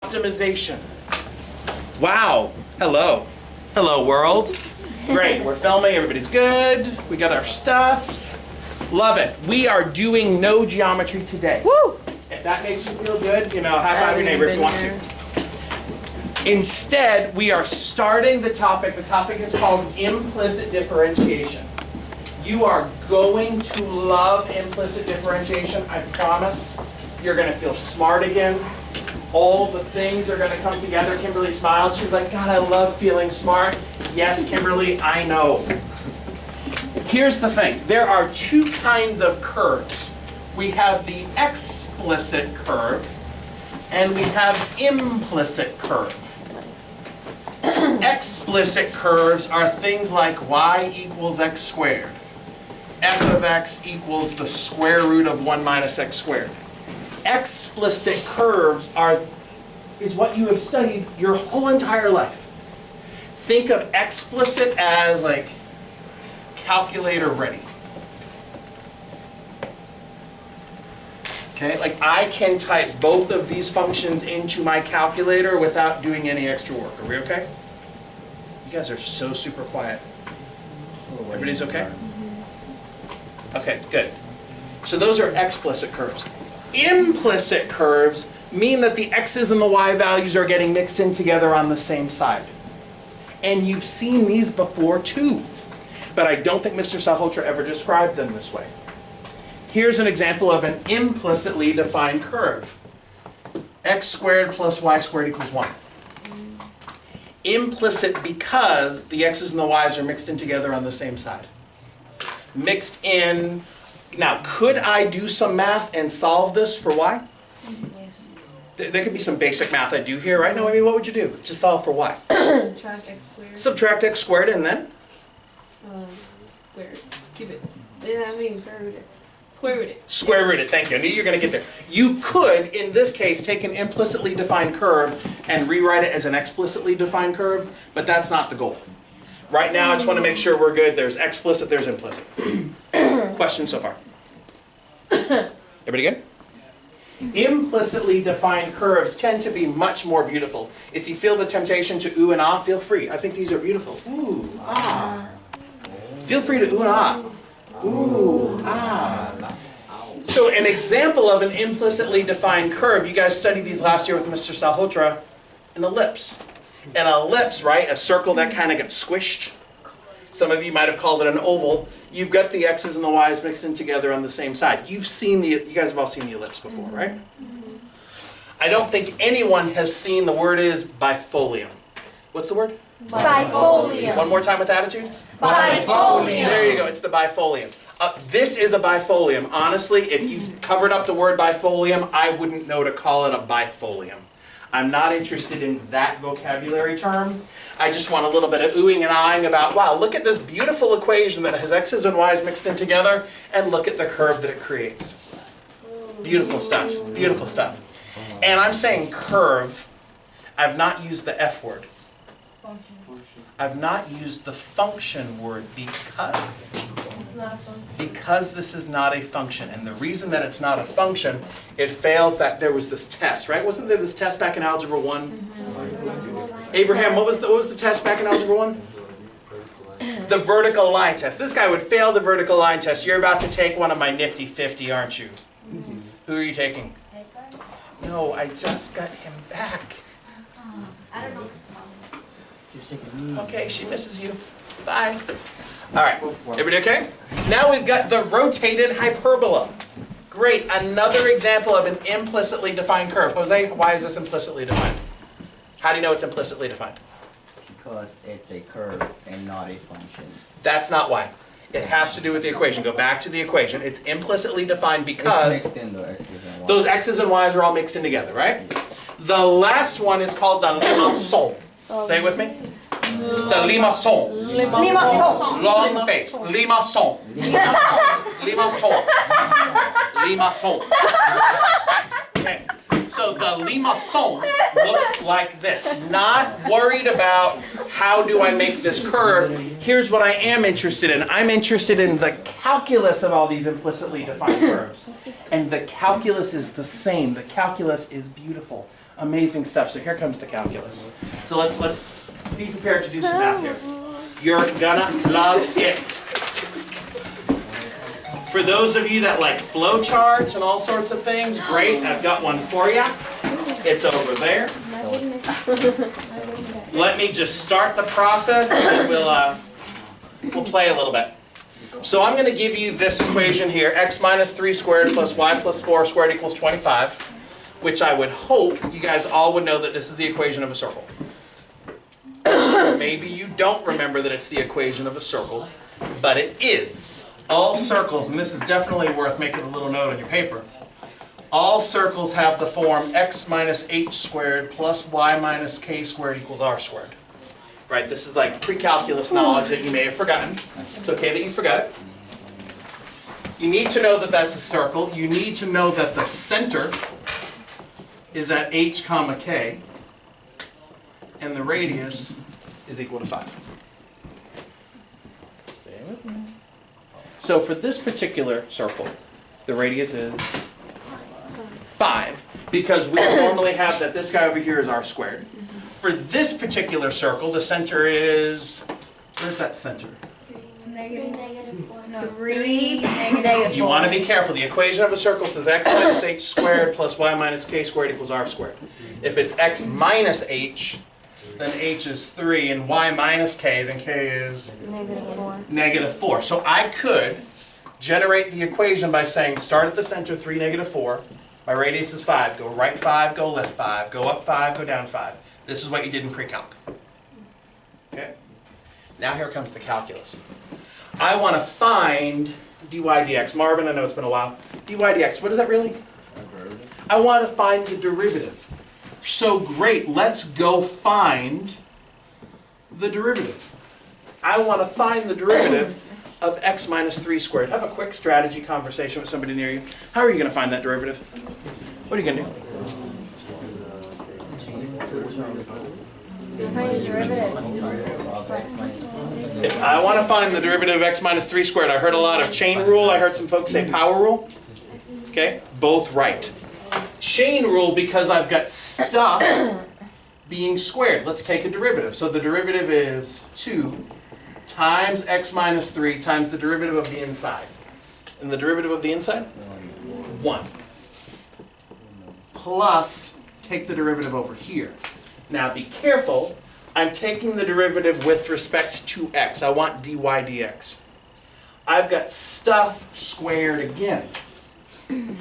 optimization. Wow. Hello. Hello, world. Great. We're filming. Everybody's good. We got our stuff. Love it. We are doing no geometry today. Woo! If that makes you feel good, you know, high five your neighbor if you want to. Instead, we are starting the topic. The topic is called implicit differentiation. You are going to love implicit differentiation, I promise. You're going to feel smart again. All the things are going to come together. Kimberly smiled. She's like, God, I love feeling smart. Yes, Kimberly, I know. Here's the thing. There are two kinds of curves. We have the explicit curve, and we have implicit curve. Explicit curves are things like y equals x squared. F of x equals the square root of 1 minus x squared. Explicit curves is what you have studied your whole entire life. Think of explicit as like calculator ready. Okay, like I can type both of these functions into my calculator without doing any extra work. Are we okay? You guys are so super quiet. Everybody's okay? Okay, good. So those are explicit curves. Implicit curves mean that the x's and the y values are getting mixed in together on the same side. And you've seen these before too. But I don't think Mr. Sahotra ever described them this way. Here's an example of an implicitly defined curve. X squared plus y squared equals 1. Implicit because the x's and the y's are mixed in together on the same side. Mixed in. Now, could I do some math and solve this for y? Yes. There could be some basic math I do here, right? No, I mean, what would you do to solve for y? Subtract x squared. Subtract x squared and then? Squared. Cube it. Yeah, I mean, square root it. Square root it. Square root it, thank you. I knew you were going to get there. You could, in this case, take an implicitly defined curve and rewrite it as an explicitly defined curve, but that's not the goal. Right now, I just want to make sure we're good. There's explicit, there's implicit. Questions so far? Everybody good? Implicitly defined curves tend to be much more beautiful. If you feel the temptation to ooh and ah, feel free. I think these are beautiful. Ooh, ah. Feel free to ooh and ah. Ooh, ah. So an example of an implicitly defined curve, you guys studied these last year with Mr. Salhotra, an ellipse. An ellipse, right? A circle that kind of got squished. Some of you might have called it an oval. You've got the x's and the y's mixed in together on the same side. You guys have all seen the ellipse before, right? I don't think anyone has seen, the word is bifolium. What's the word? Bifolium. One more time with attitude. Bifolium. There you go, it's the bifolium. This is a bifolium. Honestly, if you covered up the word bifolium, I wouldn't know to call it a bifolium. I'm not interested in that vocabulary term. I just want a little bit of oohing and ahhing about, wow, look at this beautiful equation that has x's and y's mixed in together, and look at the curve that it creates. Beautiful stuff, beautiful stuff. And I'm saying curve, I've not used the F word. I've not used the function word because this is not a function. And the reason that it's not a function, it fails that there was this test, right? Wasn't there this test back in Algebra 1? Abraham, what was the test back in Algebra 1? The vertical line test. This guy would fail the vertical line test. You're about to take one of my nifty 50, aren't you? Who are you taking? No, I just got him back. I don't know. Okay, she misses you. Bye. All right, everybody okay? Now we've got the rotated hyperbola. Great, another example of an implicitly defined curve. Jose, why is this implicitly defined? How do you know it's implicitly defined? Because it's a curve and not a function. That's not why. It has to do with the equation. Go back to the equation. It's implicitly defined because It's mixed in the x's and y's. those x's and y's are all mixed in together, right? The last one is called the limaçon. Say it with me. The limaçon. Limaçon. Long face. Limaçon. Limaçon. Limaçon. Okay. So the limaçon looks like this. Not worried about how do I make this curve. Here's what I am interested in. I'm interested in the calculus of all these implicitly defined curves. And the calculus is the same. The calculus is beautiful. Amazing stuff. So here comes the calculus. So let's be prepared to do some math here. You're gonna love it. For those of you that like flow charts and all sorts of things, great. I've got one for you. It's over there. Let me just start the process and then we'll play a little bit. So I'm going to give you this equation here, x minus 3 squared plus y plus 4 squared equals 25, which I would hope you guys all would know that this is the equation of a circle. Maybe you don't remember that it's the equation of a circle, but it is. All circles, and this is definitely worth making a little note on your paper, all circles have the form x minus h squared plus y minus k squared equals r squared. Right, this is like pre-calculus knowledge that you may have forgotten. It's okay that you forgot it. You need to know that that's a circle. You need to know that the center is at h comma k, and the radius is equal to 5. Stay with me. So for this particular circle, the radius is 5, because we normally have that this guy over here is r squared. For this particular circle, the center is, where's that center? Negative 4. No, 3, negative 4. You want to be careful. The equation of a circle says x minus h squared plus y minus k squared equals r squared. If it's x minus h, then h is 3, and y minus k, then k is negative 4. So I could generate the equation by saying start at the center, 3, negative 4. My radius is 5. Go right 5, go left 5. Go up 5, go down 5. This is what you did in pre-calc. Okay? Now here comes the calculus. I want to find dy dx. Marvin, I know it's been a while. Dy dx, what is that really? I want to find the derivative. So great, let's go find the derivative. I want to find the derivative of x minus 3 squared. Have a quick strategy conversation with somebody near you. How are you going to find that derivative? What are you going to do? If I want to find the derivative of x minus 3 squared, I heard a lot of chain rule. I heard some folks say power rule. Okay, both right. Chain rule because I've got stuff being squared. Let's take a derivative. So the derivative is 2 times x minus 3 times the derivative of the inside. And the derivative of the inside? 1. Plus, take the derivative over here. Now be careful, I'm taking the derivative with respect to x. I want dy dx. I've got stuff squared again.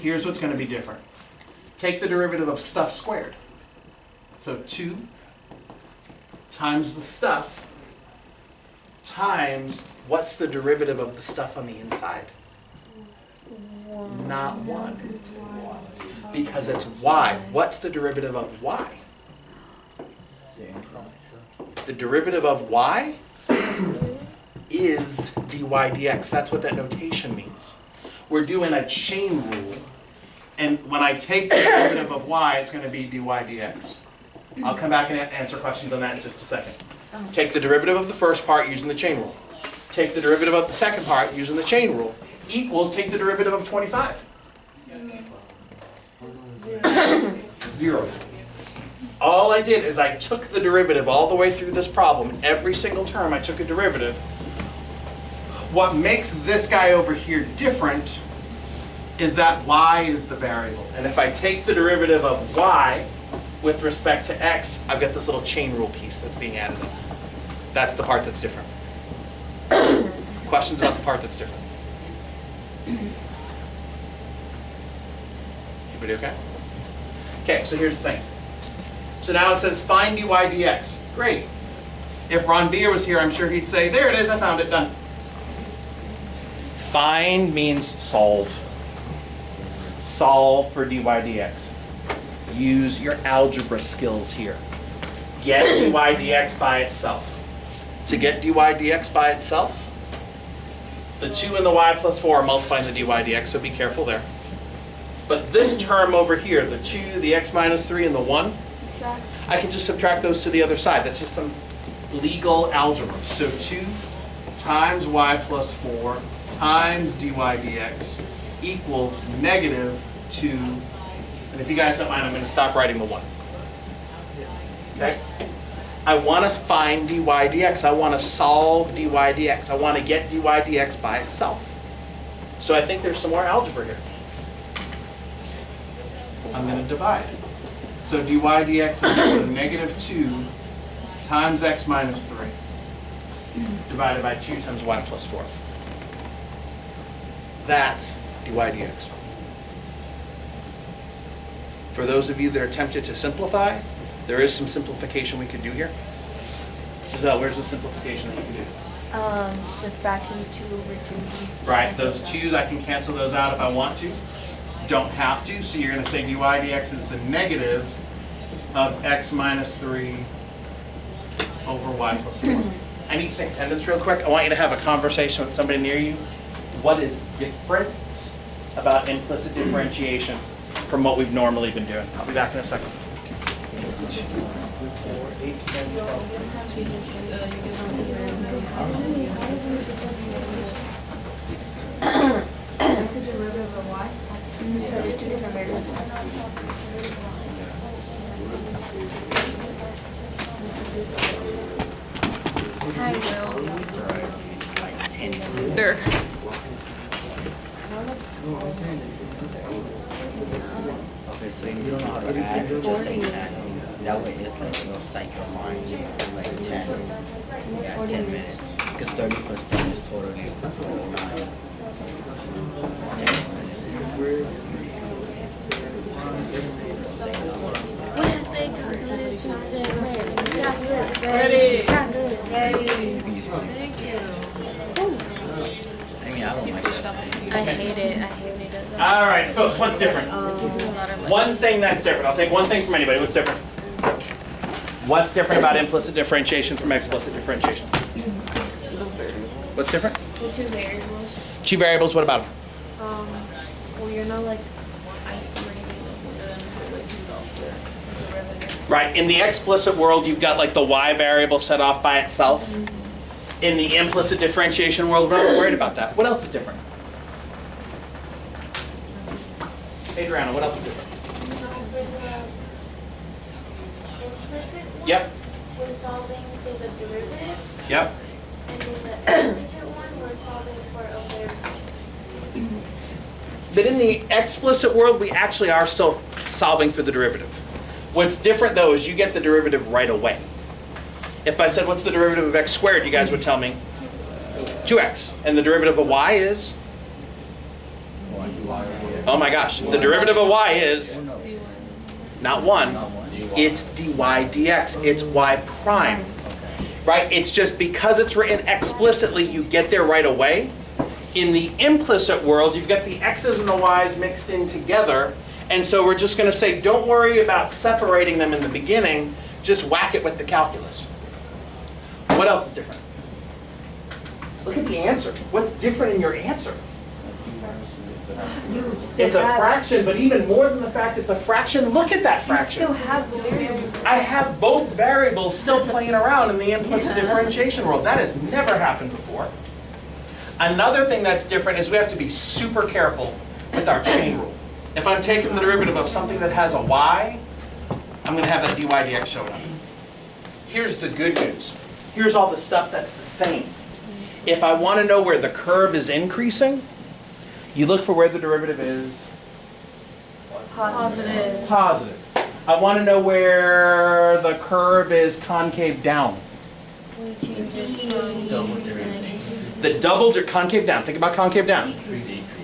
Here's what's going to be different. Take the derivative of stuff squared. So 2 times the stuff times, what's the derivative of the stuff on the inside? Not 1. Because it's y. What's the derivative of y? The derivative of y is dy dx. That's what that notation means. We're doing a chain rule, and when I take the derivative of y, it's going to be dy dx. I'll come back and answer questions on that in just a second. Take the derivative of the first part using the chain rule. Take the derivative of the second part using the chain rule. Equals, take the derivative of 25. 0. All I did is I took the derivative all the way through this problem. Every single term I took a derivative. What makes this guy over here different is that y is the variable. And if I take the derivative of y with respect to x, I've got this little chain rule piece that's being added in. That's the part that's different. Questions about the part that's different? Everybody okay? Okay, so here's the thing. So now it says find dy dx. Great. If Ron Beer was here, I'm sure he'd say, there it is, I found it, done. Find means solve. Solve for dy dx. Use your algebra skills here. Get dy dx by itself. To get dy dx by itself, the 2 and the y plus 4 are multiplying the dy dx, so be careful there. But this term over here, the 2, the x minus 3, and the 1, I can just subtract those to the other side. That's just some legal algebra. So 2 times y plus 4 times dy dx equals negative 2. And if you guys don't mind, I'm going to stop writing the 1. Okay? I want to find dy dx. I want to solve dy dx. I want to get dy dx by itself. So I think there's some more algebra here. I'm going to divide. So dy dx is equal to negative 2 times x minus 3 divided by 2 times y plus 4. That's dy dx. For those of you that are tempted to simplify, there is some simplification we could do here. Giselle, where's the simplification that you can do? Subtraction 2 over 2. Right, those 2's, I can cancel those out if I want to. Don't have to, so you're going to say dy dx is the negative of x minus 3 over y plus 4. I need to take attendance real quick. I want you to have a conversation with somebody near you. What is different about implicit differentiation from what we've normally been doing? I'll be back in a second. 2, 4, 8, 10, 12, 16. What's the derivative of y? Because it's 2 different variables. Hi, Will. It's like 10 minutes. There. Okay, so if you don't know how to add, just say 10. That way it's like you'll psych your mind like 10. Yeah, 10 minutes. Because 30 plus 10 is totally 9. 10 minutes. When I say calculus, you say ready. Calculus, Ready. Calculus, ready. You can use Thank you. I mean, I don't You like switched that. up. I hate it. I hate when he does that. All right, folks, what's different? Gives me a lot of like. One thing that's different. I'll take one thing from anybody. What's different? What's different about implicit differentiation from explicit differentiation? What's different? The 2 variables. 2 variables, what about them? Well, you're not like isolating them to like solve the derivative. Right, in the explicit world, you've got like the y variable set off by itself. In the implicit differentiation world, we're not worried about that. What else is different? Adriana, what else is different? Implicit one, Yep, we're solving for the derivative, yep. and in the explicit one, we're solving for a variable. But in the explicit world, we actually are still solving for the derivative. What's different though is you get the derivative right away. If I said, what's the derivative of x squared, you guys would tell me 2x. And the derivative of y is? Oh my gosh, the derivative of y is not 1, it's dy dx, it's y prime. Right? It's just because it's written explicitly, you get there right away. In the implicit world, you've got the x's and the y's mixed in together, and so we're just going to say, don't worry about separating them in the beginning, just whack it with the calculus. What else is different? Look at the answer. What's different in your answer? It's a fraction, but even more than the fact it's a fraction, look at that fraction. You still have the variables. I have both variables still playing around in the implicit differentiation world. That has never happened before. Another thing that's different is we have to be super careful with our chain rule. If I'm taking the derivative of something that has a y, I'm going to have that dy dx showing up. Here's the good news. Here's all the stuff that's the same. If I want to know where the curve is increasing, you look for where the derivative is Positive. positive. I want to know where the curve is concave down. We change this from The double concave down. Think about concave down.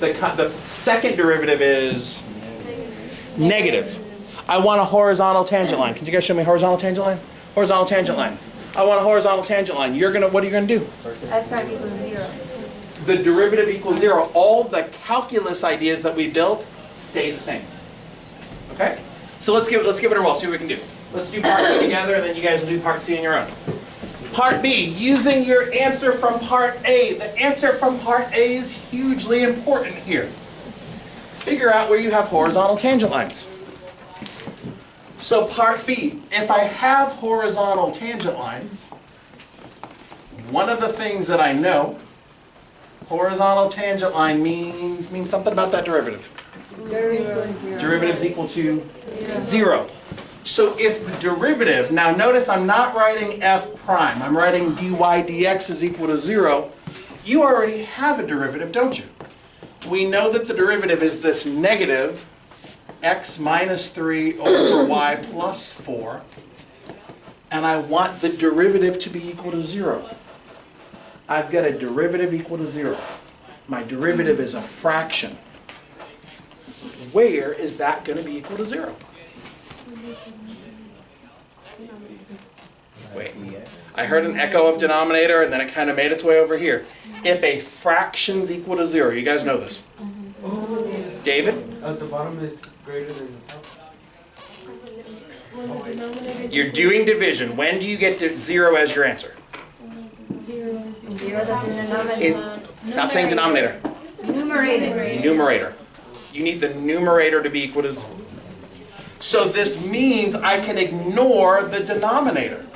The second derivative is negative. I want a horizontal tangent line. Can you guys show me a horizontal tangent line? Horizontal tangent line. I want a horizontal tangent line. What are you gonna do? f prime equals 0. The derivative equals 0. All the calculus ideas that we built stay the same. Okay? So let's give it a whirl. See what we can do. Let's do part B together, and then you guys will do part C on your own. Part B, using your answer from part A. The answer from part A is hugely important here. Figure out where you have horizontal tangent lines. So part B, if I have horizontal tangent lines, one of the things that I know, horizontal tangent line means something about that derivative. Derivative is equal to 0. So if the derivative, now notice I'm not writing f prime, I'm writing dy dx is equal to 0. You already have a derivative, don't you? We know that the derivative is this negative x minus 3 over y plus 4. And I want the derivative to be equal to 0. I've got a derivative equal to 0. My derivative is a fraction. Where is that going to be equal to 0? Wait, I heard an echo of denominator and then it kind of made its way over here. If a fraction's equal to 0, you guys know this. David? At the bottom is greater than the top. You're doing division. When do you get to 0 as your answer? Stop saying denominator. Numerator. You need the numerator to be equal to 0. So this means I can ignore the denominator.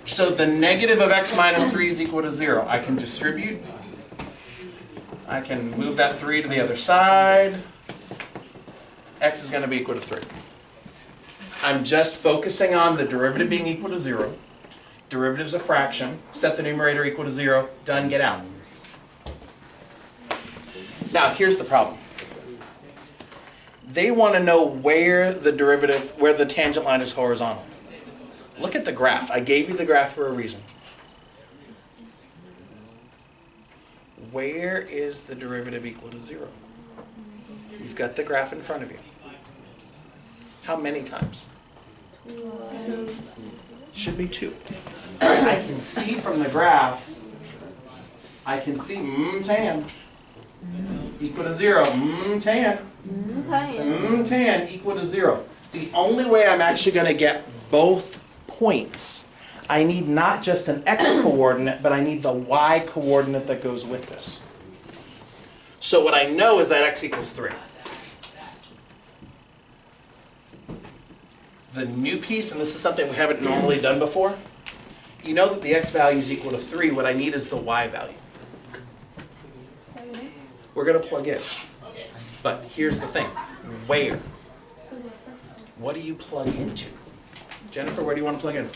So the negative of x minus 3 is equal to 0. I can distribute. I can move that 3 to the other side. X is going to be equal to 3. I'm just focusing on the derivative being equal to 0. Derivative's a fraction. Set the numerator equal to 0. Done, get out. Now, here's the problem. They want to know where the derivative, where the tangent line is horizontal. Look at the graph. I gave you the graph for a reason. Where is the derivative equal to 0? You've got the graph in front of you. How many times? Should be 2. I can see from the graph, I can see tan equal to 0, tan tan equal to 0. The only way I'm actually going to get both points, I need not just an x coordinate, but I need the y coordinate that goes with this. So what I know is that x equals 3. The new piece, and this is something we haven't normally done before, you know that the x value is equal to 3. What I need is the y value. We're going to plug in. But here's the thing. Where? What do you plug into? Jennifer, where do you want to plug in?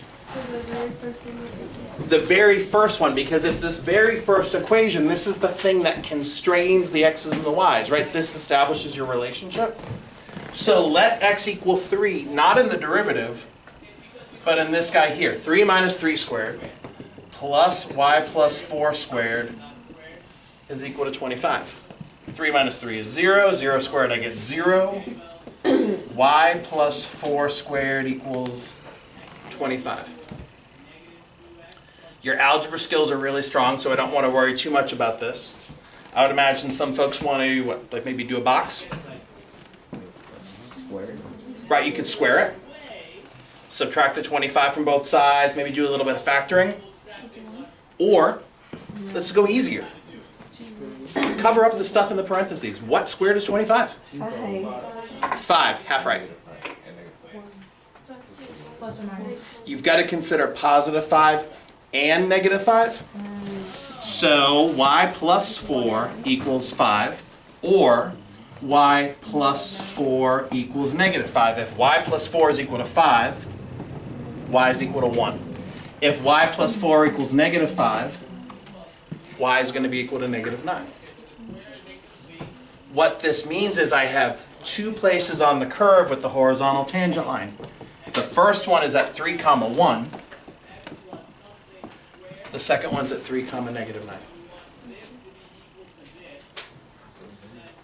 The very first one, because it's this very first equation. This is the thing that constrains the x's and the y's, right? This establishes your relationship. So let x equal 3, not in the derivative, but in this guy here. 3 minus 3 squared plus y plus 4 squared is equal to 25. 3 minus 3 is 0. 0 squared, I get 0. Y plus 4 squared equals 25. Your algebra skills are really strong, so I don't want to worry too much about this. I would imagine some folks want to, like maybe do a box? Right, you could square it. Subtract the 25 from both sides, maybe do a little bit of factoring. Or, let's go easier. Cover up the stuff in the parentheses. What squared is 25? 5, half right. You've got to consider positive 5 and negative 5. So y plus 4 equals 5, or y plus 4 equals negative 5. If y plus 4 is equal to 5, y is equal to 1. If y plus 4 equals negative 5, y is going to be equal to negative 9. What this means is I have 2 places on the curve with the horizontal tangent line. The first one is at 3, 1. The second one's at 3, negative 9.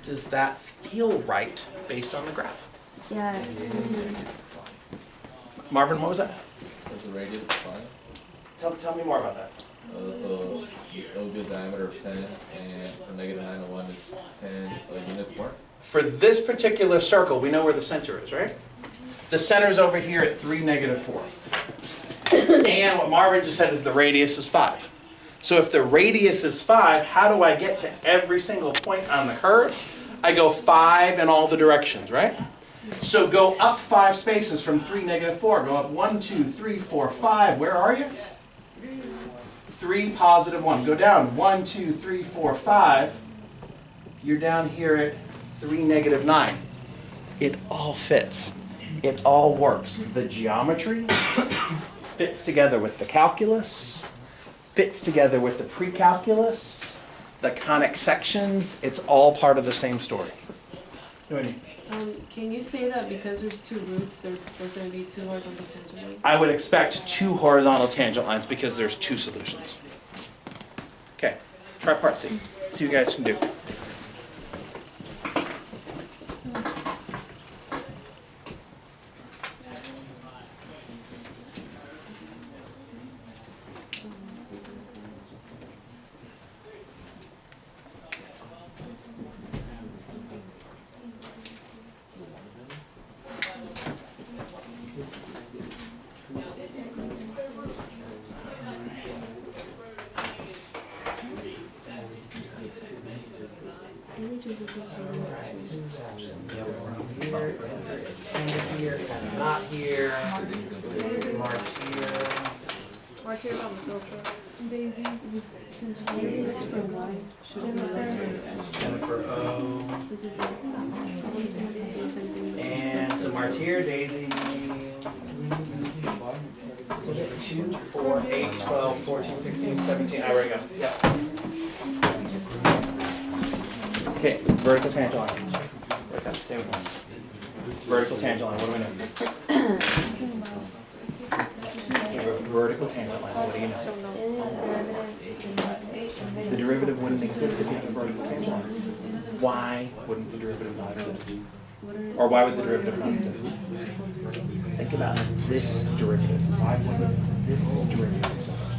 Does that feel right based on the graph? Yes. Marvin, what was that? That's the radius of 5. Tell me more about that. So it will be a diameter of 10, and a negative 9 and 1 is 10 units apart. For this particular circle, we know where the center is, right? The center is over here at 3, negative 4. And what Marvin just said is the radius is 5. So if the radius is 5, how do I get to every single point on the curve? I go 5 in all the directions, right? So go up 5 spaces from 3, negative 4. Go up 1, 2, 3, 4, 5. Where are you? 3, positive 1. Go down 1, 2, 3, 4, 5. You're down here at 3, negative 9. It all fits. It all works. The geometry fits together with the calculus, fits together with the pre-calculus, the conic sections. It's all part of the same story. Can you say that because there's two roots, there's going to be two horizontal tangent lines? I would expect 2 horizontal tangent lines because there's 2 solutions. Okay, try part C. See what you guys can do. Here, not here. Mark here. Mark here on the filter. Daisy, since we looked for Y, should we look Jennifer O. for And so Mark here, Daisy. So we have 2, 4, 8, 12, 14, 16, 17. I already got it. Yep. Okay, vertical tangent line. Right there, same one. Vertical tangent line, what do we know? Vertical tangent line, what do you know? The derivative wouldn't exist if you had a vertical tangent line. Why wouldn't the derivative not exist? Or why would the derivative not exist? Think about this derivative. Why wouldn't this derivative exist?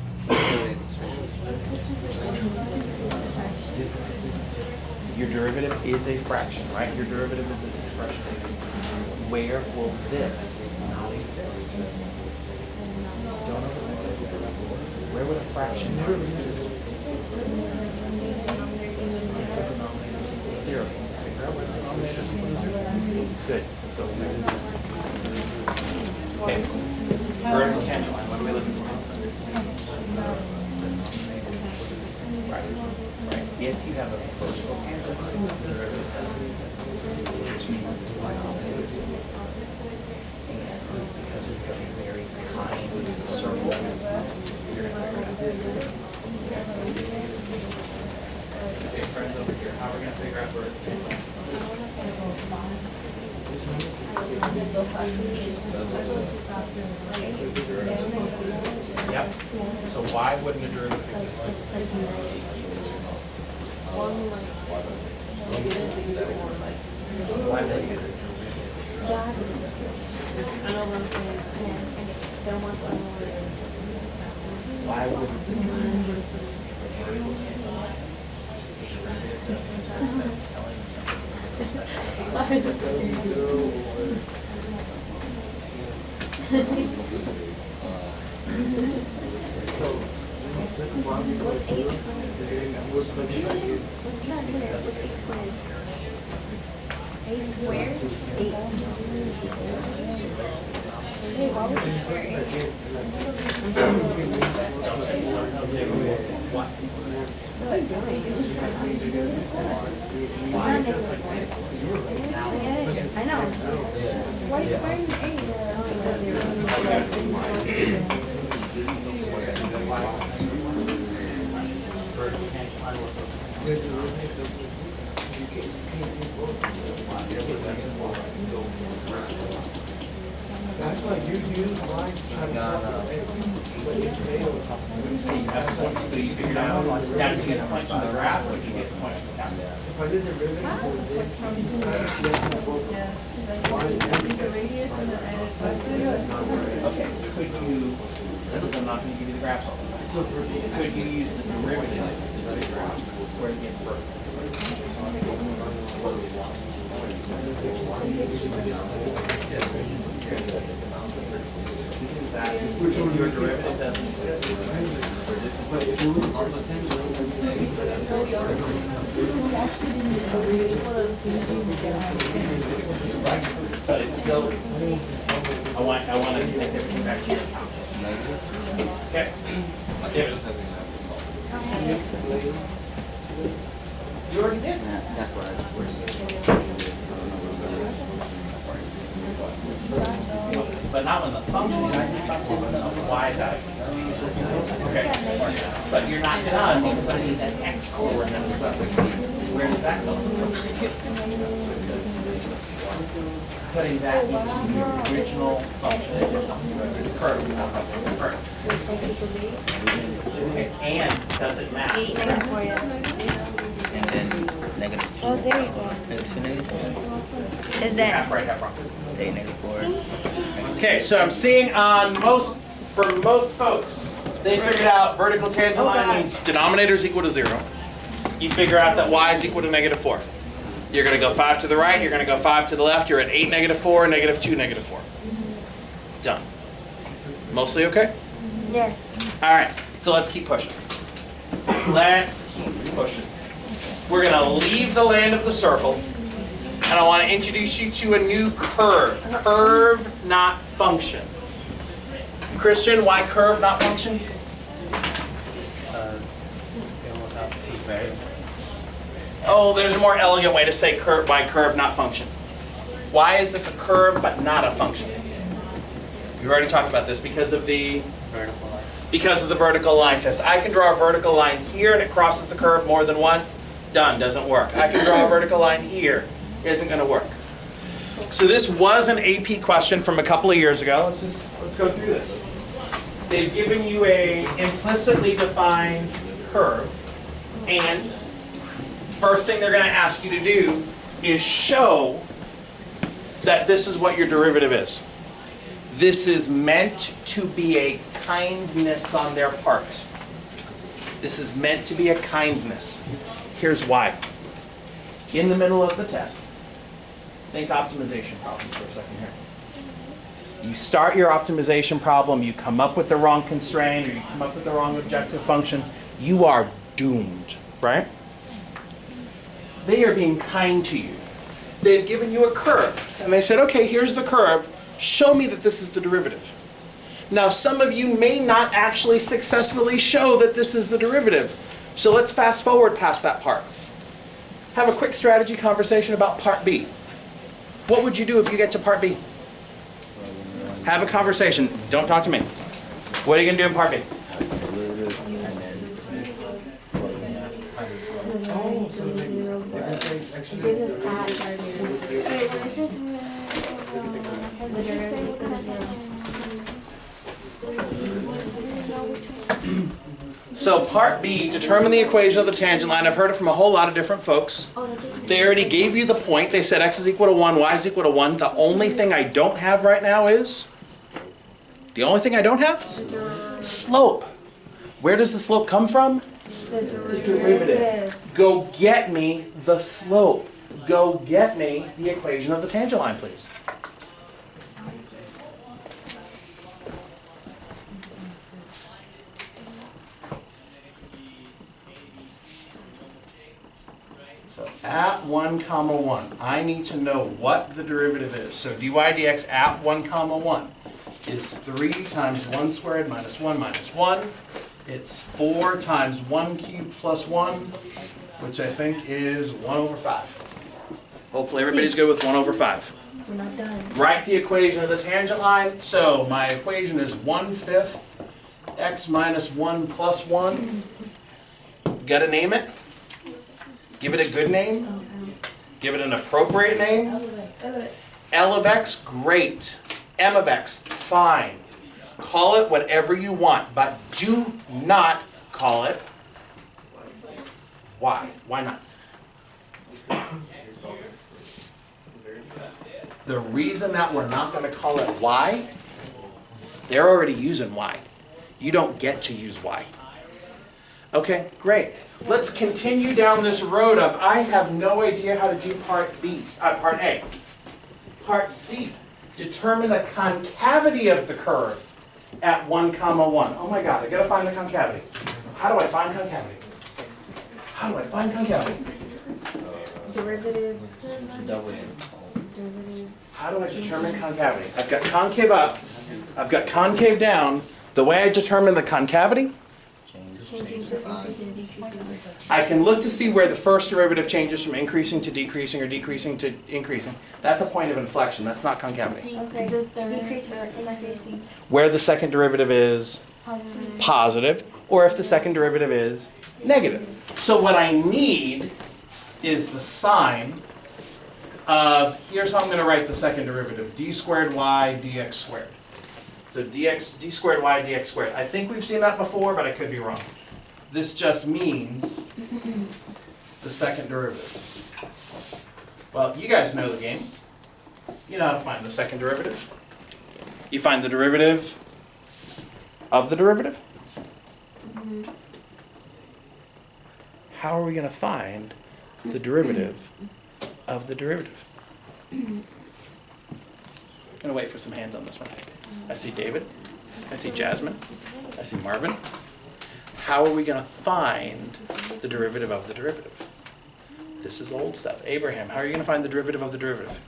Your derivative is a fraction, right? Your derivative is this expression. Where will this not exist? Don't overthink it. Where would a fraction not exist? Zero. Figure out where the denominator is. Good. So, okay. Vertical tangent line, what are we looking for? Right. Right. If you have a vertical tangent line, the derivative doesn't exist. Which means that the y combinator is and because we've got a very kind circle, you're going to figure it out. Okay, friends over here, how are we going to figure out vertical tangent line? Yep. So why wouldn't a derivative exist? Why would a derivative exist? Why wouldn't the derivative exist? A derivative doesn't exist. That's telling you something I know. Why is square an 8? That's why you use lines to try to solve it. When it fails. So you figured out, now you get the points on the graph, or you get the points on the calculator? So if I did the derivative for this, Okay, could you, because I'm not going to give you the graphs all the time. Could you use the derivative to figure out where to get vertical? This is that, which one your derivative doesn't exist. But it's still, I want to connect everything back to your account. Okay? You already did. That's what I was. not when the function is, I just talked about the y diagonal. Okay, but you're not done because I need that x coordinate as well. Where does that go? Putting that into the original function, curve. Okay, and does it match? And then -2. Oh, there you go. -2, Is Half that? right, half wrong. -8, -4. Okay, so I'm seeing for most folks, they figured out vertical tangent line means denominators equal to 0. You figure out that y is equal to -4. You're going to go 5 to the right, you're going to go 5 to the left, you're at 8, -4, -2, -4. Done. Mostly okay? Yes. All right, so let's keep pushing. Let's keep pushing. We're going to leave the land of the circle, and I want to introduce you to a new curve. Curve, not function. Christian, why curve, not function? Oh, there's a more elegant way to say curve, why curve, not function. Why is this a curve but not a function? We've already talked about this because of the vertical line test. I can draw a vertical line here and it crosses the curve more than once. Done, doesn't work. I can draw a vertical line here. Isn't going to work. So this was an AP question from a couple of years ago. Let's go through this. They've given you a implicitly defined curve, and first thing they're going to ask you to do is show that this is what your derivative is. This is meant to be a kindness on their part. This is meant to be a kindness. Here's why. In the middle of the test, think optimization problem for a second here. You start your optimization problem, you come up with the wrong constraint, or you come up with the wrong objective function, you are doomed, right? They are being kind to you. They've given you a curve, and they said, okay, here's the curve, show me that this is the derivative. Now, some of you may not actually successfully show that this is the derivative, so let's fast forward past that part. Have a quick strategy conversation about part B. What would you do if you get to part B? Have a conversation. Don't talk to me. What are you going to do in part B? So part B, determine the equation of the tangent line. I've heard it from a whole lot of different folks. They already gave you the point. They said x is equal to 1, y is equal to 1. The only thing I don't have right now is... The only thing I don't have? Slope. Where does the slope come from? The derivative. Go get me the slope. Go get me the equation of the tangent line, please. So at 1, 1, I need to know what the derivative is. So dy dx at 1, 1 is 3 times 1 squared minus 1 minus 1. It's 4 times 1 cubed plus 1, which I think is 1 over 5. Hopefully everybody's good with 1 over 5. We're not done. Write the equation of the tangent line. So my equation is 1/5 x minus 1 plus 1. Got to name it? Give it a good name? Give it an appropriate name? L of x, great. M of x, fine. Call it whatever you want, but do not call it y. Why not? The reason that we're not going to call it y, they're already using y. You don't get to use y. Okay, great. Let's continue down this road of I have no idea how to do part A. Part C. Determine the concavity of the curve at 1, 1. Oh my God, I gotta find the concavity. How do I find concavity? How do I find concavity? Derivative. How do I determine concavity? I've got concave up, I've got concave down. The way I determine the concavity, change in time. I can look to see where the first derivative changes from increasing to decreasing or decreasing to increasing. That's a point of inflection. That's not concavity. Okay. Decreasing or increasing. Where the second derivative is positive, or if the second derivative is negative. So what I need is the sign of, here's how I'm going to write the second derivative, d squared y dx squared. So d squared y dx squared. I think we've seen that before, but I could be wrong. This just means the second derivative. Well, you guys know the game. You know how to find the second derivative. You find the derivative of the derivative. How are we going to find the derivative of the derivative? I'm going to wait for some hands on this one. I see David. I see Jasmine. I see Marvin. How are we going to find the derivative of the derivative? This is old stuff. Abraham, how are you going to find the derivative of the derivative?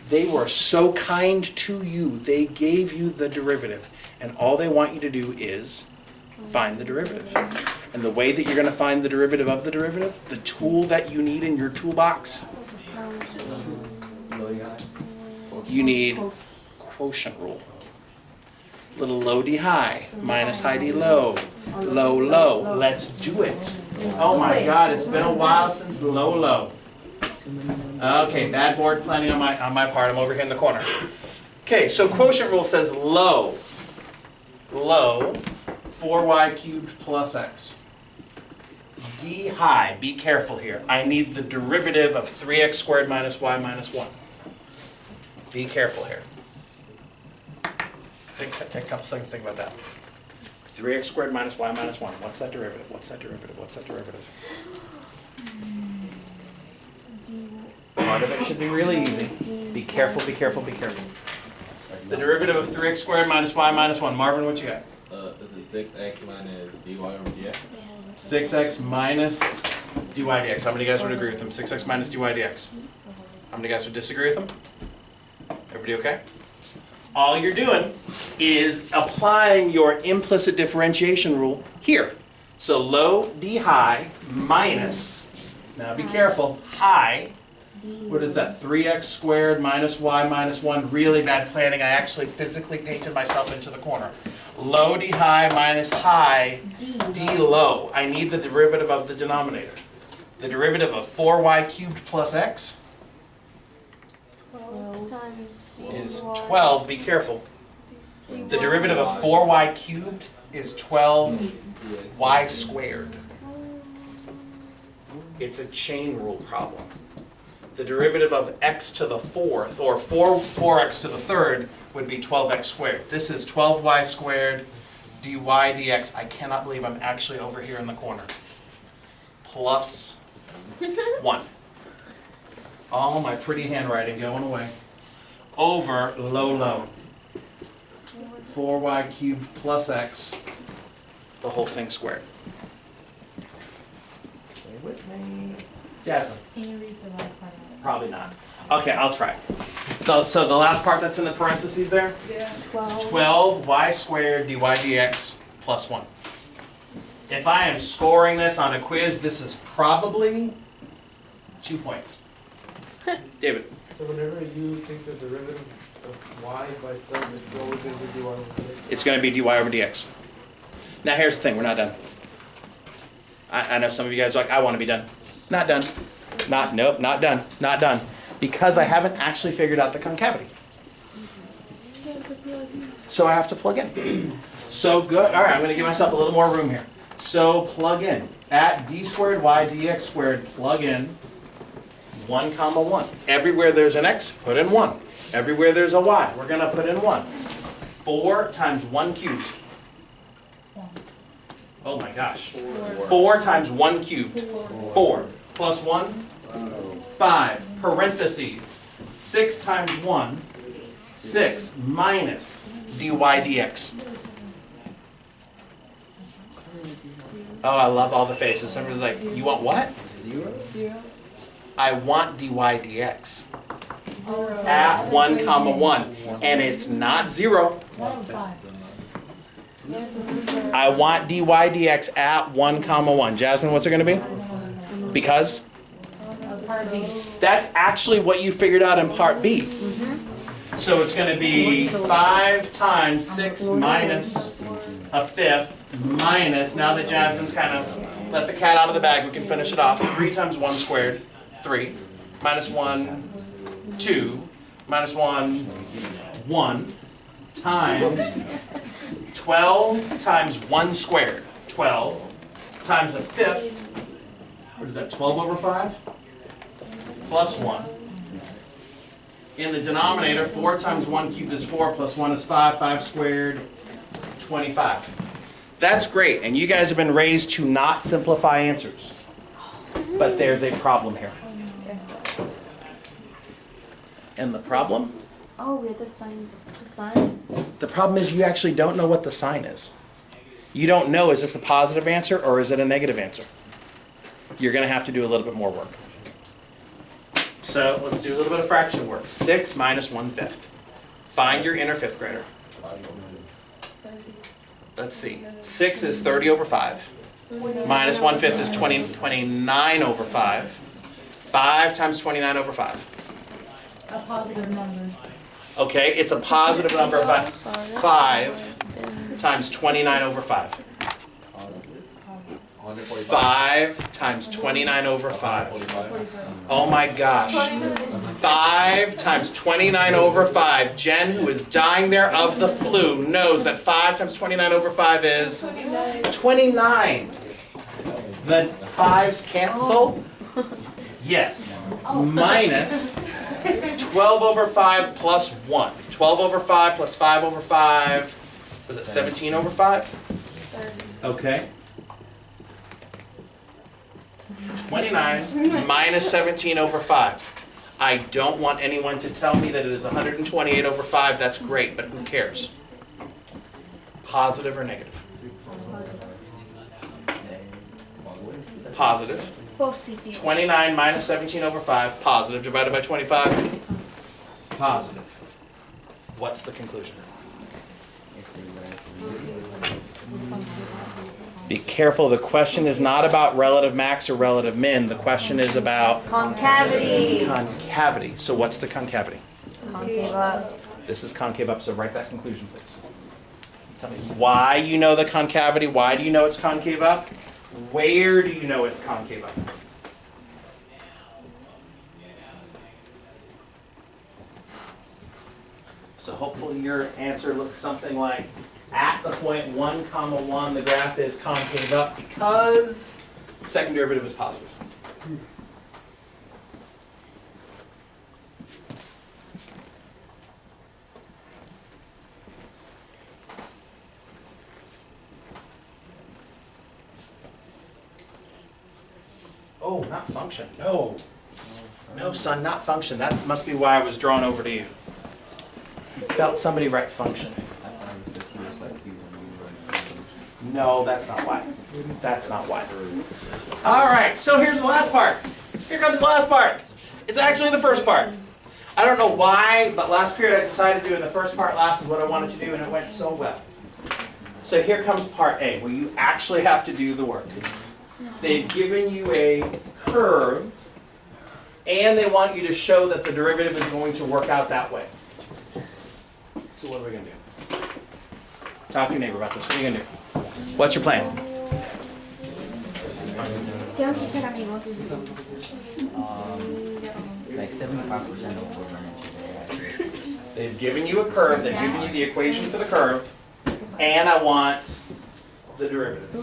They were so kind to you. They gave you the derivative. And all they want you to do is find the derivative. And the way that you're going to find the derivative of the derivative, the tool that you need in your toolbox, you need quotient rule. Little low d high, minus high d low, low low. Let's do it. Oh my God, it's been a while since low low. Okay, bad board planning on my part. I'm over here in the corner. Okay, so quotient rule says low 4y cubed plus x. D high, be careful here. I need the derivative of 3x squared minus y minus 1. Be careful here. Take a couple seconds to think about that. 3x squared minus y minus 1. What's that derivative? What's that derivative? What's that derivative? Part of it should be really easy. Be careful, be careful, be careful. The derivative of 3x squared minus y minus 1. Marvin, what you got? Is it 6x minus dy over dx? 6x minus dy dx. How many guys would agree with them? 6x minus dy dx. How many guys would disagree with them? Everybody okay? All you're doing is applying your implicit differentiation rule here. So low d high minus, now be careful, high, what is that, 3x squared minus y minus 1, really bad planning, I actually physically painted myself into the corner. Low d high minus high d low. I need the derivative of the denominator. The derivative of 4y cubed plus x is 12, be careful. The derivative of 4y cubed is 12y squared. It's a chain rule problem. The derivative of x to the fourth, or 4x to the third, would be 12x squared. This is 12y squared dy dx. I cannot believe I'm actually over here in the corner. Plus 1. All my pretty handwriting going away. Over low. 4y cubed plus x, the whole thing squared. Stay with me. Jasmine. Can you read the last part? Probably not. Okay, I'll try. So the last part that's in the parentheses there? Yeah. 12y squared dy dx plus 1. If I am scoring this on a quiz, this is probably 2 points. David. So whenever you take the derivative of y by itself, it's always going to be dy over dx. It's going to be dy over dx. Now here's the thing, we're not done. I know some of you guys are like, I want to be done. Not done. Nope, not done. Not done. Because I haven't actually figured out the concavity. So I have to plug in. So good. All right, I'm going to give myself a little more room here. So plug in. At d squared y dx squared, plug in 1 comma 1. Everywhere there's an x, put in 1. Everywhere there's a y, we're going to put in 1. 4 times 1 cubed. Oh my gosh. 4 times 1 cubed. 4 plus 1, 5. Parentheses. 6 times 1, 6 minus dy dx. Oh, I love all the faces. Somebody's like, you want what? 0. I want dy dx. At 1 comma 1. And it's not 0. I want dy dx at 1 comma 1. Jasmine, what's it going to be? Because? That's actually what you figured out in part B. So it's going to be 5 times 6 minus a fifth minus, now that Jasmine's kind of let the cat out of the bag, we can finish it off. 3 times 1 squared, 3, minus 1, 2, minus 1, 1, times 12 times 1 squared, 12, times a fifth, what is that, 12 over 5? Plus 1. In the denominator, 4 times 1 cubed is 4, plus 1 is 5, 5 squared, 25. That's great, and you guys have been raised to not simplify answers. But there's a problem here. And the problem? Oh, we have to find the sign. The problem is you actually don't know what the sign is. You don't know, is this a positive answer or is it a negative answer? You're going to have to do a little bit more work. So let's do a little bit of fraction work. 6 minus 1/5. Find your inner fifth grader. Let's see. 6 is 30 over 5. Minus 1/5 is 29 over 5. 5 times 29 over 5. A positive number. Okay, it's a positive number, but 5 times 29 over 5. 5 times 29 over 5. Oh my gosh. 5 times 29 over 5. Jen, who is dying there of the flu, knows that 5 times 29 over 5 is 29. The 5s cancel? Yes. Minus 12 over 5 plus 1. 12 over 5 plus 5 over 5. Was it 17 over 5? Okay. 29 minus 17 over 5. I don't want anyone to tell me that it is 128 over 5. That's great, but who cares? Positive or negative? Positive. 29 minus 17 over 5. Positive divided by 25. Positive. What's the conclusion? Be careful, the question is not about relative max or relative min. The question is about Concavity. concavity. So what's the concavity? Concave up. This is concave up, so write that conclusion, please. Tell me why you know the concavity. Why do you know it's concave up? Where do you know it's concave up? So hopefully your answer looks something like, at the point 1 comma 1, the graph is concave up because the second derivative is positive. Oh, not function. No. No, son, not function. That must be why I was drawn over to you. Felt somebody write function. No, that's not why. That's not why. All right, so here's the last part. Here comes the last part. It's actually the first part. I don't know why, but last period I decided doing the first part last is what I wanted to do, and it went so well. So here comes part A, where you actually have to do the work. They've given you a curve, and they want you to show that the derivative is going to work out that way. So what are we going to do? Talk to your neighbor about this. What are you going to do? What's your plan? Like 75% of what we're learning today. They've given you a curve, they've given you the equation for the curve, and I want the derivative.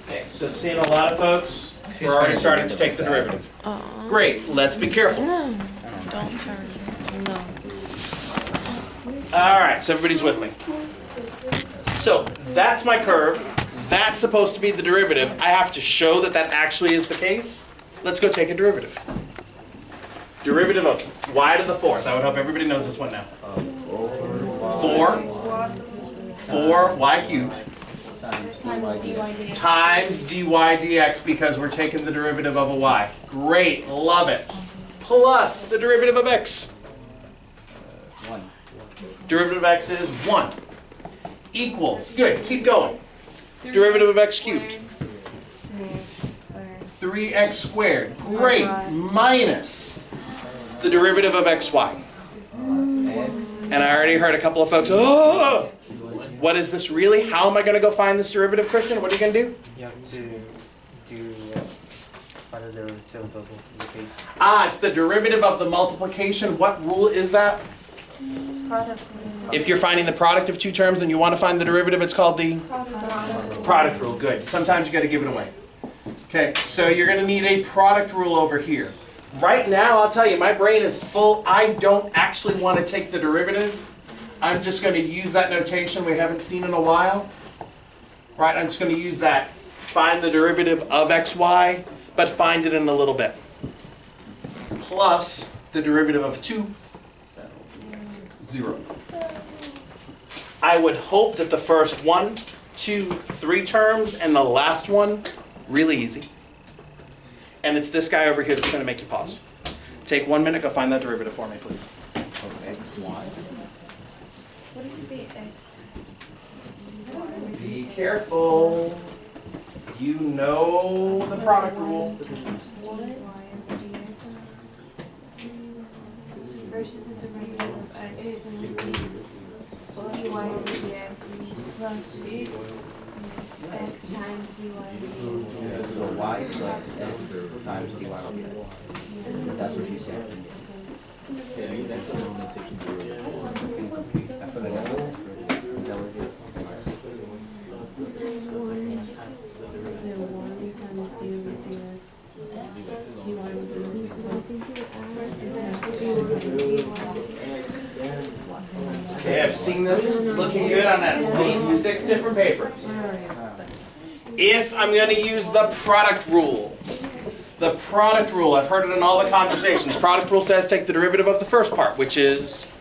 Okay, so I'm seeing a lot of folks who are already starting to take the derivative. Great, let's be careful. Don't turn. No. All right, so everybody's with me. So that's my curve. That's supposed to be the derivative. I have to show that that actually is the case. Let's go take a derivative. Derivative of y to the fourth. I would hope everybody knows this one now. 4 4y cubed Times Times dy dy. dx. times dy dx because we're taking the derivative of a y. Great, love it. Plus the derivative of x. 1. Derivative of x is 1. Equals, good, keep going. Derivative of x cubed. 3x squared. Great, minus the derivative of xy. X. And I already heard a couple of folks, oh, what is this really? How am I going to go find this derivative, Christian? What are you going to do? You have to find the derivative of those multiplications. Ah, it's the derivative of the multiplication. What rule is that? Product. If you're finding the product of two terms and you want to find the derivative, it's called the product rule. Good. Sometimes you got to give it away. Okay, so you're going to need a product rule over here. Right now, I'll tell you, my brain is full. I don't actually want to take the derivative. I'm just going to use that notation we haven't seen in a while. Right, I'm just going to use that. Find the derivative of xy, but find it in a little bit. Plus the derivative of 2, 0. I would hope that the first 1, 2, 3 terms and the last one, really easy. And it's this guy over here that's going to make you pause. Take 1 minute, go find that derivative for me, please. Of xy. What if it be x? Be careful. You know the product rule. First is the derivative of x and then dy dx plus x times dy dx. So y plus x times dy dx. That's what you said. Yeah, that's the one that takes you through. I feel like that's is that what it is? Okay, I've seen this looking good on at least 6 different papers. If I'm going to use the product rule, I've heard it in all the conversations. Product rule says take the derivative of the first part, which is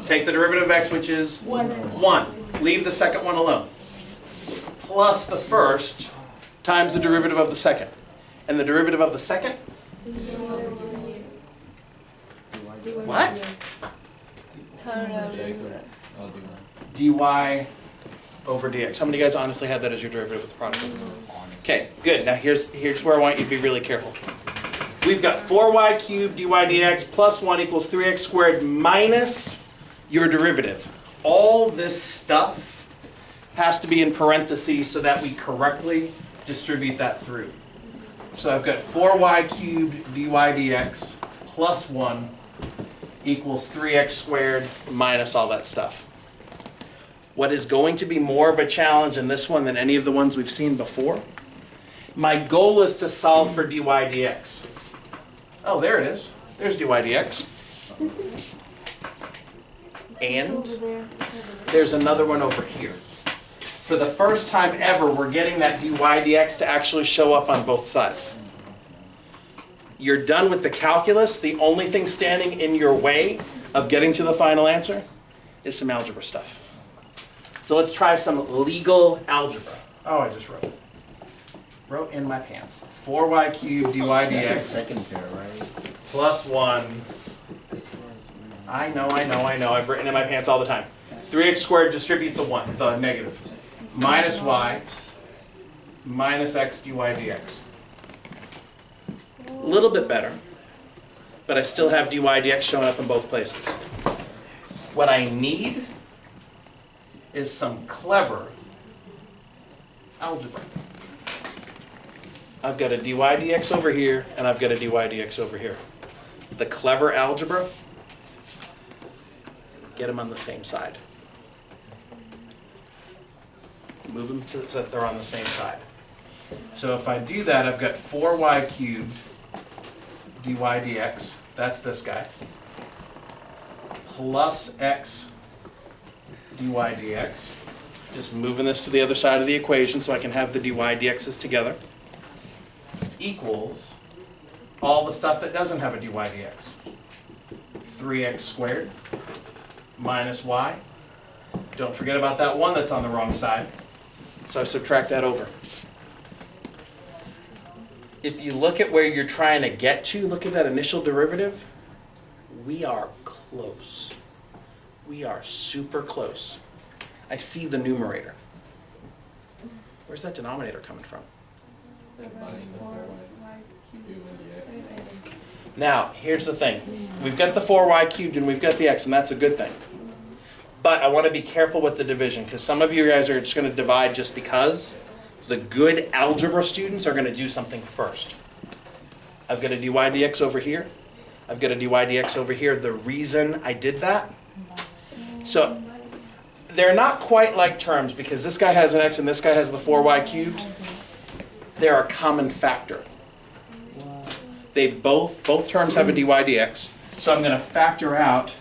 take the derivative of x, which is 1. Leave the second one alone. Plus the first times the derivative of the second. And the derivative of the second? What? I'll do that. dy over dx. How many of you guys honestly had that as your derivative with the product? Okay, good. Now here's where I want you to be really careful. We've got 4y cubed dy dx plus 1 equals 3x squared minus your derivative. All this stuff has to be in parentheses so that we correctly distribute that through. So I've got 4y cubed dy dx plus 1 equals 3x squared minus all that stuff. What is going to be more of a challenge in this one than any of the ones we've seen before? My goal is to solve for dy dx. Oh, there it is. There's dy dx. And there's another one over here. For the first time ever, we're getting that dy dx to actually show up on both sides. You're done with the calculus. The only thing standing in your way of getting to the final answer is some algebra stuff. So let's try some legal algebra. Oh, I just wrote. Wrote in my pants. 4y cubed dy dx Second pair, right? plus 1. I know. I've written in my pants all the time. 3x squared, distribute the negative. Minus y minus x dy dx. A little bit better, but I still have dy dx showing up in both places. What I need is some clever algebra. I've got a dy dx over here, and I've got a dy dx over here. The clever algebra, get them on the same side. Move them so that they're on the same side. So if I do that, I've got 4y cubed dy dx, that's this guy, plus x dy dx. Just moving this to the other side of the equation so I can have the dy dx's together, equals all the stuff that doesn't have a dy dx. 3x squared minus y Don't forget about that 1 that's on the wrong side. So I subtract that over. If you look at where you're trying to get to, look at that initial derivative. We are close. We are super close. I see the numerator. Where's that denominator coming from? Combining the 4y cubed and the x. Now, here's the thing. We've got the 4y cubed and we've got the x, and that's a good thing. But I want to be careful with the division, because some of you guys are just going to divide just because. The good algebra students are going to do something first. I've got a dy dx over here. I've got a dy dx over here. The reason I did that, so they're not quite like terms, because this guy has an x and this guy has the 4y cubed. They're a common factor. They both terms have a dy dx, so I'm going to factor out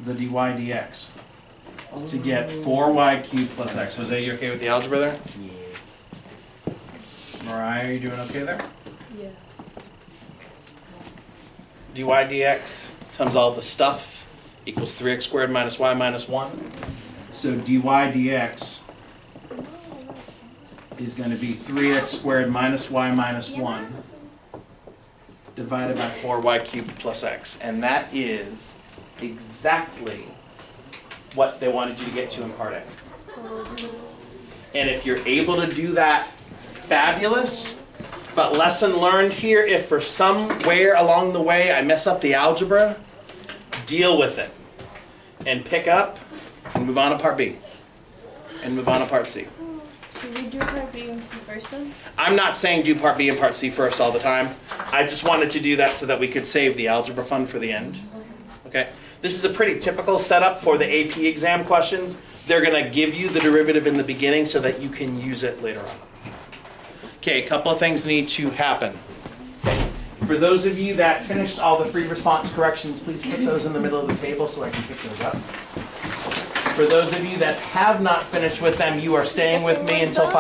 the dy dx to get 4y cubed plus x. Jose, you okay with the algebra there? Yeah. Mariah, are you doing okay there? Yes. dy dx times all the stuff equals 3x squared minus y minus 1. So dy dx is going to be 3x squared minus y minus 1 divided by 4y cubed plus x. And that is exactly what they wanted you to get to in part A. And if you're able to do that, fabulous. But lesson learned here, if for somewhere along the way I mess up the algebra, deal with it. And pick up and move on to part B. And move on to part C. Should we do part B and C first then? I'm not saying do part B and part C first all the time. I just wanted to do that so that we could save the algebra fun for the end. Okay? This is a pretty typical setup for the AP exam questions. They're going to give you the derivative in the beginning so that you can use it later on. Okay, a couple of things need to happen. Okay. For those of you that finished all the free response corrections, please put those in the middle of the table so I can pick those up. For those of you that have not finished with them, you are staying with me until 5.